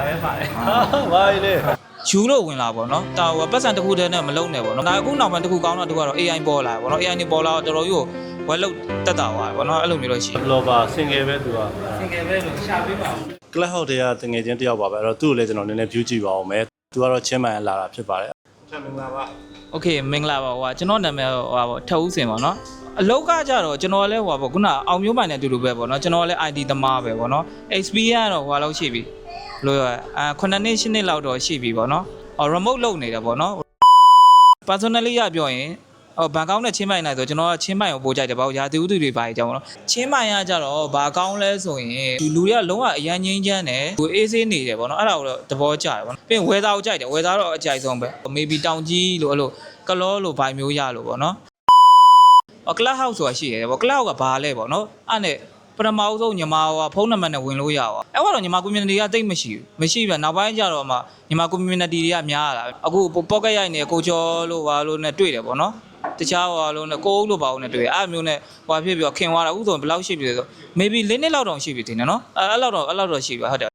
ပဲပါတယ် ဘာလဲ ယူလို့ဝင်လာပေါ့နော်ဒါဟိုပတ်စံတစ်ခုတည်းနဲ့မလုံနဲ့ပေါ့နော်ဒါအခုနောက်ပိုင်းတစ်ခုကောင်းတော့သူကတော့ AI ပေါ်လာပေါ့နော် AI နေပေါ်လာတော့တော်တော်ကြီးကိုဝက်လုတ်တက်တာပါပေါ့နော်အဲ့လိုမျိုးလို့ရှိ လောပါစင်ငယ်ပဲသူက စင်ကယ်ပဲလို့ရှာပေးပါဦး ကလပ်ဟောက်တွေကတငယ်ချင်းတယောက်ပါပဲအဲ့တော့သူ့ကိုလည်းကျွန်တော်နည်းနည်း view ကြည့်ပါအောင်မယ်သူကတော့ချင်းမှန်လာတာဖြစ်ပါတယ်ဆက်မင်္ဂလာပါ โอเคမင်္ဂလာပါဟိုကျွန်တော်နာမည်ဟိုပါထက်ဦးစင်ပါနော်အလောက်ကကြတော့ကျွန်တော်လည်းဟိုပါခုနအောင်မျိုးပိုင်နဲ့အတူတူပဲပေါ့နော်ကျွန်တော်လည်း ID သမားပဲပေါ့နော် experience ကတော့ဟိုလောက်ရှိပြီလို့9နှစ်10နှစ်လောက်တော့ရှိပြီပေါ့နော် remote လုပ်နေတယ်ပေါ့နော် personally ရပြောရင်ဘန်ကောက်နဲ့ချင်းမိုင်နိုင်ဆိုကျွန်တော်ကချင်းမိုင်ကိုပို့ကြိုက်တယ်ပေါ့ရာသီဥတုတွေပါကြအောင်နော်ချင်းမိုင်ကကြတော့ဘာကောင်းလဲဆိုရင်ဒီလူတွေကလုံးဝအရန်ငင်းချမ်းတယ်ဟိုအေးဆေးနေတယ်ပေါ့နော်အဲ့ဒါကိုတော့သဘောကျတယ်ပေါ့နော်ပြီးရင် weather ကိုကြိုက်တယ် weather တော့အကြိုက်ဆုံးပဲ maybe တောင်ကြီးလို့အဲ့လိုကလောလို့ဗိုင်မျိုးရလို့ပေါ့နော်club house ဆိုတာရှိတယ်ပေါ့ club house ကဘာလဲပေါ့နော်အဲ့နဲ့ပထမအဆုံးညီမဟိုဖုန်းနံပါတ်နဲ့ဝင်လို့ရပါအဲ့ကတော့ညီမ community ကတိတ်မရှိဘူးနောက်ပိုင်းကျတော့မှညီမ community တွေကများလာအခု pocket ရိုက်နေကိုကျော်လို့ဘာလို့နဲ့တွေ့တယ်ပေါ့နော်တခြားဟိုလုံးနဲ့ကိုအုပ်လို့ပါအောင်နဲ့တွေ့အဲ့မျိုးနဲ့ဟိုဖြစ်ပြီးတော့ခင်သွားတာဥဆိုဘယ်လောက်ရှိပြီလဲဆို maybe 4နှစ်လောက်တောင်ရှိပြီတင်တယ်နော်အဲ့လောက်တော့ရှိပြီဟုတ်တယ်